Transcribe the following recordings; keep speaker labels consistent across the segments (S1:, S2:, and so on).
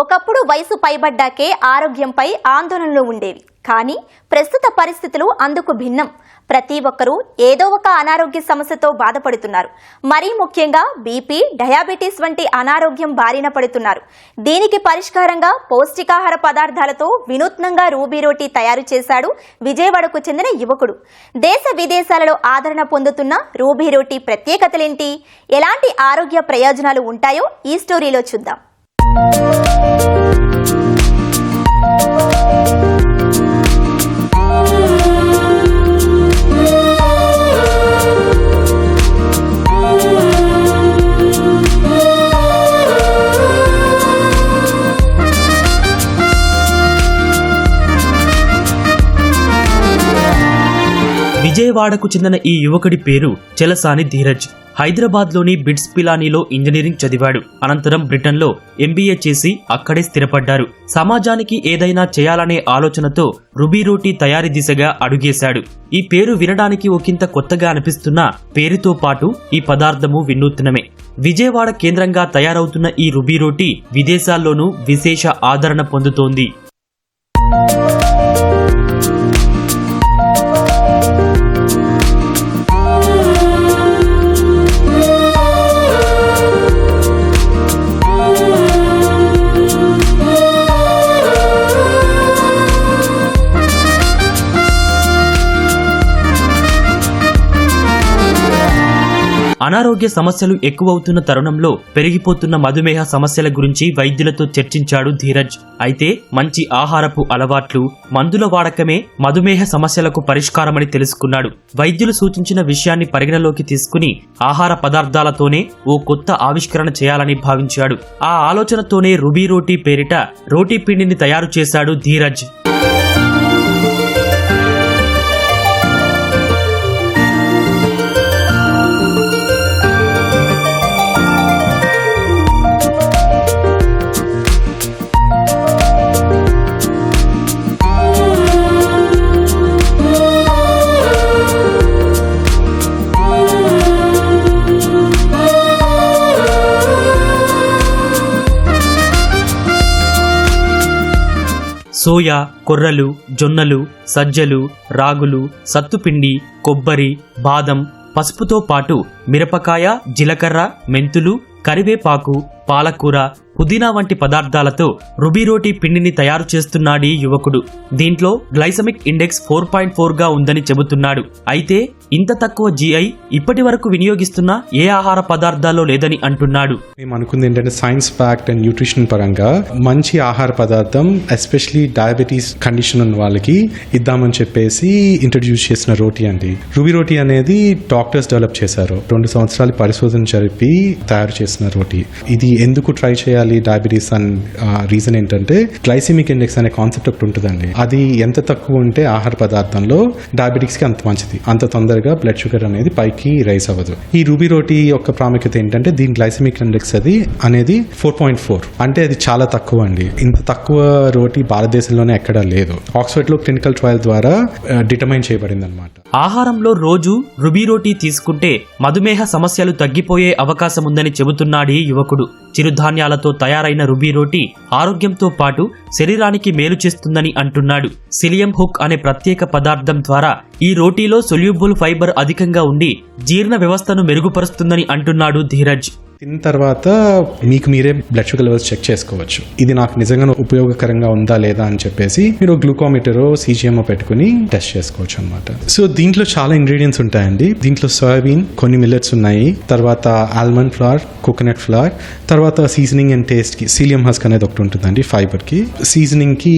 S1: ఒకప్పుడు వయసు పైబడ్డాకే ఆరోగ్యంపై ఆందోళనలు ఉండేవి. కానీ ప్రస్తుత పరిస్థితులు అందుకు భిన్నం. ప్రతి ఒక్కరూ ఏదో ఒక అనారోగ్య సమస్యతో బాధపడుతున్నారు. మరీ ముఖ్యంగా బీపీ, డయాబెటీస్ వంటి అనారోగ్యం బారిన పడుతున్నారు. దీనికి పరిష్కారంగా పౌష్టికాహార పదార్థాలతో వినూత్నంగా రూబీ రోటీ తయారు చేశాడు విజయవాడకు చెందిన యువకుడు. దేశ విదేశాలలో ఆదరణ పొందుతున్న రూబీ రోటీ ప్రత్యేకతలేంటి, ఎలాంటి ఆరోగ్య ప్రయోజనాలు ఉంటాయో ఈ స్టోరీలో చూద్దాం.
S2: విజయవాడకు చెందిన ఈ యువకుడి పేరు చెలసాని ధీరజ్. హైదరాబాద్లోని బిట్స్ పిలానీలో ఇంజనీరింగ్ చదివాడు. అనంతరం బ్రిటన్లో ఎంబీఏ చేసి అక్కడే స్థిరపడ్డారు. సమాజానికి ఏదైనా చేయాలనే ఆలోచనతో రూబీ రోటీ తయారీ దిశగా అడుగేశాడు. ఈ పేరు వినడానికి ఒకంత కొత్తగా అనిపిస్తున్నా పేరుతో పాటు ఈ పదార్థము వినూత్నమే. విజయవాడ కేంద్రంగా తయారవుతున్న ఈ రూబీ రోటీ విదేశాల్లోనూ విశేష ఆదరణ పొందుతోంది. అనారోగ్య సమస్యలు ఎక్కువవుతున్న తరుణంలో పెరిగిపోతున్న మధుమేహ సమస్యల గురించి వైద్యులతో చర్చించాడు ధీరజ్. అయితే మంచి ఆహారపు అలవాట్లు, మందుల వాడకమే మధుమేహ సమస్యలకు పరిష్కారమని తెలుసుకున్నాడు. వైద్యులు సూచించిన విషయాన్ని పరిగణలోకి తీసుకుని ఆహార పదార్థాలతోనే ఓ కొత్త ఆవిష్కరణ చేయాలని భావించాడు. ఆ ఆలోచనతోనే రూబీ రోటీ పేరిట రోటీ పిండిని తయారు చేశాడు ధీరజ్. సోయా, కొర్రలు, జొన్నలు, సజ్జలు, రాగులు, సత్తుపిండి, కొబ్బరి, బాదం, పసుపుతో పాటు మిరపకాయ, జీలకర్ర, మెంతులు, కరివేపాకు, పాలకూర, పుదీనా వంటి పదార్థాలతో రూబీ రోటీ పిండిని తయారు చేస్తున్నాడు ఈ యువకుడు. దీంట్లో గ్లైసమిక్ ఇండెక్స్ 4.4గా ఉందని చెబుతున్నాడు. అయితే ఇంత తక్కువ GI ఇప్పటి వరకు వినియోగిస్తున్న ఏ ఆహార పదార్థాల్లో లేదని అంటున్నాడు.
S3: మేము అనుకుంది ఏంటంటే సైన్స్ ఫ్యాక్ట్ అండ్ న్యూట్రిషన్ పరంగా మంచి ఆహార పదార్థం ఎస్పెషలీ డయాబెటీస్ కండిషన్ ఉన్న వాళ్ళకి ఇద్దామని చెప్పేసి ఇంట్రడ్యూస్ చేసిన రోటీ అండి. రూబీ రోటీ అనేది డాక్టర్స్ డెవలప్ చేశారు. 2 సంవత్సరాలు పరిశోధన జరిపి తయారు చేసిన రోటీ. ఇది ఎందుకు ట్రై చేయాలి డయాబెటీస్ అని రీజన్ ఏంటంటే గ్లైసెమిక్ ఇండెక్స్ అనే కాన్సెప్ట్ ఒకటి ఉంటుందండి. అది ఎంత తక్కువ ఉంటే ఆహార పదార్థంలో డయాబెటిక్స్ కి అంత మంచిది, అంత తొందరగా బ్లడ్ షుగర్ అనేది పైకి రైస్ అవ్వదు. ఈ రూబీ రోటీ యొక్క ప్రాముఖ్యత ఏంటంటే దీని గ్లైసెమిక్ ఇండెక్స్ అనేది 4.4 అంటే అది చాలా తక్కువ అండి. ఇంత తక్కువ రోటీ భారతదేశంలోనే ఎక్కడా లేదు. ఆక్స్ఫర్డ్ లో క్లినికల్ ట్రయల్ ద్వారా డిటర్మైన్ చేయబడింది అనమాట.
S2: ఆహారంలో రోజు రూబీ రోటీ తీసుకుంటే మధుమేహ సమస్యలు తగ్గిపోయే అవకాశం ఉందని చెబుతున్నాడు ఈ యువకుడు. చిరుధాన్యాలతో తయారైన రూబీ రోటీ ఆరోగ్యంతో పాటు శరీరానికి మేలు చేస్తుందని అంటున్నాడు. సిలియం హుక్ అనే ప్రత్యేక పదార్థం ద్వారా ఈ రోటీలో సొల్యూబుల్ ఫైబర్ అధికంగా ఉండి జీర్ణ వ్యవస్థను మెరుగుపరుస్తుందని అంటున్నాడు ధీరజ్.
S3: తిన్న తర్వాత మీకు మీరే బ్లడ్ షుగర్ లెవెల్స్ చెక్ చేసుకోవచ్చు. ఇది నాకు నిజంగా ఉపయోగకరంగా ఉందా లేదా అని చెప్పేసి మీరు గ్లూకోమీటర్, CGM పెట్టుకుని టెస్ట్ చేసుకోవచ్చు అనమాట. సో దీంట్లో చాలా ఇంగ్రీడియంట్స్ ఉంటాయండి. దీంట్లో సోయాబీన్, కొన్ని మిల్లెట్స్ ఉన్నాయి, తర్వాత ఆల్మండ్ ఫ్లవర్, కోకోనట్ ఫ్లవర్, తర్వాత సీజనింగ్ అండ్ టేస్ట్ కి సీలియం హస్క్ అనేది ఒకటి ఉంటుందండి ఫైబర్ కి. సీజనింగ్ కి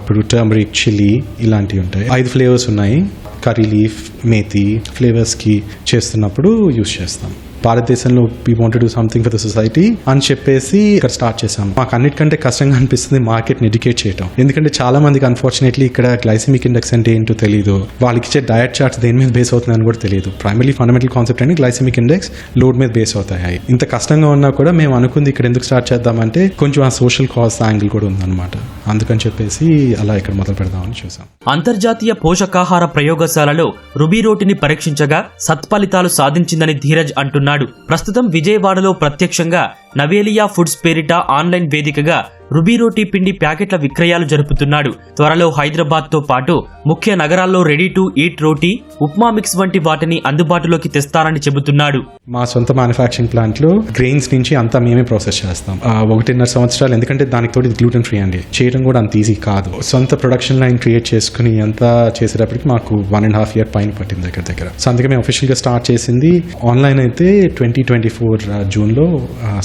S3: ఇప్పుడు టర్మరిక్, చిల్లీ ఇలాంటివి ఉంటాయి. 5 ఫ్లేవర్స్ ఉన్నాయి. కర్రీ లీఫ్, మేతి ఫ్లేవర్స్ కి చేస్తున్నప్పుడు యూస్ చేస్తాం. భారతదేశంలో we want to do something for the society అని చెప్పేసి ఇక్కడ స్టార్ట్ చేసాం. మాకు అన్నిటికంటే కష్టంగా అనిపిస్తుంది మార్కెట్ని ఎడ్యుకేట్ చేయడం. ఎందుకంటే చాలా మందికి అన్ఫార్చునేట్లీ ఇక్కడ గ్లైసెమిక్ ఇండెక్స్ అంటే ఏంటో తెలియదు. వాళ్ళకి ఇచ్చే డయట్ చార్ట్స్ దేని మీద బేస్ అవుతుందని కూడా తెలియదు. ప్రైమరీ ఫండమెంటల్ కాన్సెప్ట్ అని గ్లైసెమిక్ ఇండెక్స్ లోడ్ మీద బేస్ అవుతాయి. ఇంత కష్టంగా ఉన్నా కూడా మేము అనుకుంది ఇక్కడ ఎందుకు స్టార్ట్ చేద్దామంటే కొంచెం ఆ సోషల్ కాజ్ యాంగిల్ కూడా ఉందన్నమాట. అందుకని చెప్పేసి అలా ఇక్కడ మొదలు పెడదామని చూసాం.
S2: అంతర్జాతీయ పోషకాహార ప్రయోగశాలలో రూబీ రోటీని పరీక్షించగా సత్ఫలితాలు సాధించిందని ధీరజ్ అంటున్నాడు. ప్రస్తుతం విజయవాడలో ప్రత్యక్షంగా నవేలియా ఫుడ్స్ పేరిట ఆన్లైన్ వేదికగా రుబీ రోటీ పిండి ప్యాకెట్ల విక్రయాలు జరుపుతున్నాడు. త్వరలో హైదరాబాద్తో పాటు ముఖ్య నగరాల్లో ready to eat roti, upma mix వంటి వాటిని అందుబాటులోకి తెస్తారని చెబుతున్నాడు.
S3: మా సొంత మ్యానుఫ్యాక్చరింగ్ ప్లాంట్లో గ్రెయిన్స్ నుంచి అంతా మేమే ప్రాసెస్ చేస్తాం. 1.5 సంవత్సరాలు, ఎందుకంటే దానికి తోటి గ్లూటెన్ ఫ్రీ అండి, చేయడం కూడా అంత ఈజీ కాదు. సొంత ప్రొడక్షన్ లైన్ క్రియేట్ చేసుకుని అంతా చేసేటప్పటికి మాకు 1.5 year పైన పట్టింది దగ్గర. సో అందుకే మేము అఫీషియల్గా స్టార్ట్ చేసింది ఆన్లైన్ అయితే 2024 జూన్లో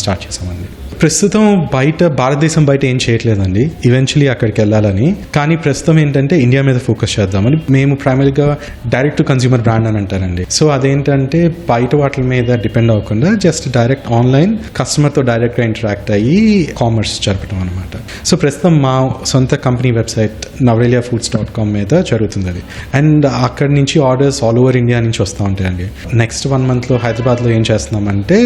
S3: స్టార్ట్ చేసామండి. ప్రస్తుతం భారతదేశం బయట ఏం చేయట్లేదండి, ఈవెన్చువలీ అక్కడికి వెళ్ళాలని. కానీ ప్రస్తుతం ఏంటంటే ఇండియా మీద ఫోకస్ చేద్దామని. మేము ప్రైమరీగా డైరెక్ట్ టు కన్స్యూమర్ బ్రాండ్ అని అంటారండి. సో అదేంటంటే బయట వాటి మీద డిపెండ్ అవ్వకుండా జస్ట్ డైరెక్ట్ ఆన్లైన్ కస్టమర్తో డైరెక్ట్గా ఇంటరాక్ట్ అయ్యి కామర్స్ జరపడం అనమాట. సో ప్రస్తుతం మా సొంత కంపెనీ వెబ్సైట్ navreliafoods.com మీద జరుగుతుంది అది. అండ్ అక్కడి నుంచి ఆర్డర్స్ ఆల్ ఓవర్ ఇండియా నుంచి వస్తూ ఉంటాయండి. నెక్స్ట్ 1 monthలో హైదరాబాద్లో ఏం చేస్తున్నామంటే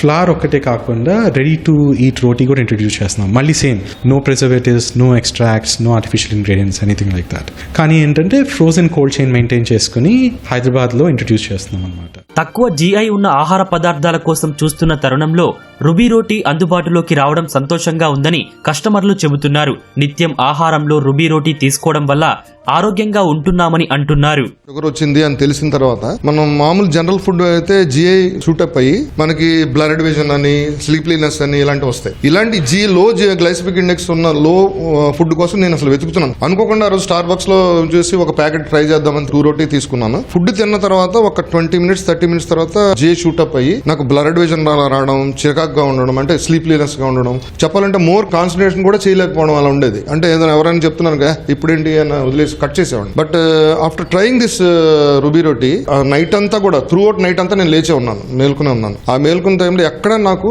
S3: ఫ్లవర్ ఒక్కటే కాకుండా రెడీ టు ఈట్ రోటీ కూడా ఇంట్రడ్యూస్ చేస్తున్నాం. మళ్ళీ same, no preservatives, no extracts, no artificial ingredients, anything like that. కానీ ఏంటంటే ఫ్రోజన్ కోల్డ్ చైన్ మెయింటైన్ చేసుకుని హైదరాబాద్లో ఇంట్రడ్యూస్ చేస్తున్నాం అనమాట.
S2: తక్కువ జీఐ ఉన్న ఆహార పదార్థాల కోసం చూస్తున్న తరుణంలో రుబీ రోటీ అందుబాటులోకి రావడం సంతోషంగా ఉందని కస్టమర్లు చెబుతున్నారు. నిత్యం ఆహారంలో రుబీ రోటీ తీసుకోవడం వల్ల ఆరోగ్యంగా ఉంటున్నామని అంటున్నారు.
S4: షుగర్ వచ్చింది అని తెలిసిన తర్వాత మనం మామూలు జనరల్ ఫుడ్ అయితే జిఐ షూటప్ అయ్యి మనకి బ్లడ్ విజన్ అని, స్లీప్లీనెస్ అని ఇలాంటివి వస్తాయి. ఇలాంటి లో గ్లైసెమిక్ ఇండెక్స్ ఉన్న లో ఫుడ్ కోసం నేను అసలు వెతుకుతున్నాను. అనుకోకుండా ఆ రోజు స్టార్ బక్స్ లో చూసి ఒక ప్యాకెట్ ట్రై చేద్దామని 2 రోటీ తీసుకున్నాను. ఫుడ్ తిన్న తర్వాత ఒక 20 minutes 30 minutes తర్వాత జిఐ షూటప్ అయ్యి నాకు బ్లడ్ విజన్ రావడం, చిరాకుగా ఉండడం, అంటే స్లీప్లీనెస్ గా ఉండడం, చెప్పాలంటే మోర్ కాన్సన్ట్రేషన్ కూడా చేయలేకపోవడం అలా ఉండేది. అంటే ఏదైనా ఎవరైనా చెప్తున్నాను కదా ఇప్పుడేంటి అని వదిలేసి కట్ చేసేవాడిని. But after trying this ruby roti night అంతా కూడా త్రూ అవుట్ నైట్ అంతా నేను లేచే ఉన్నాను, మేల్కొనే ఉన్నాను. ఆ మేల్కొన్న టైంలో ఎక్కడ నాకు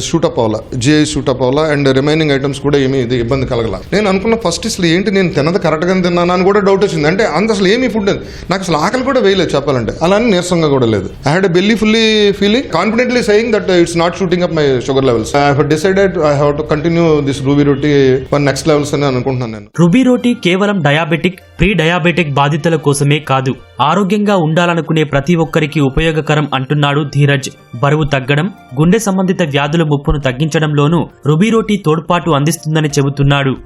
S4: షూటప్ అవ్వాలా, జిఐ షూటప్ అవ్వాలా, అండ్ రిమైనింగ్ ఐటమ్స్ కూడా ఏమీ ఇబ్బంది కలగల. నేను అనుకున్న ఫస్ట్ అసలు ఏంటి నేను తిన్నది కరెక్ట్గా తిన్నాను అని కూడా డౌట్ వచ్చింది. అంటే అంత అసలు ఏమీ ఫుడ్ నాకు అసలు ఆకలి కూడా వేయలేదు చెప్పాలంటే, అలానే నీరసంగా కూడా లేదు. I had belly fully feeling confidently saying that it's not shooting up my sugar levels. I have decided I have to continue this ruby roti for next levels అని అనుకుంటున్నాను నేను.
S2: రుబీ రోటీ కేవలం డయాబెటిక్, ప్రీ డయాబెటిక్ బాధితుల కోసమే కాదు, ఆరోగ్యంగా ఉండాలనుకునే ప్రతి ఒక్కరికి ఉపయోగకరం అంటున్నాడు ధీరజ్. బరువు తగ్గడం, గుండె సంబంధిత వ్యాధుల ముప్పును తగ్గించడంలోనూ రుబీ రోటీ తోడ్పాటు అందిస్తుందని చెబుతున్నాడు.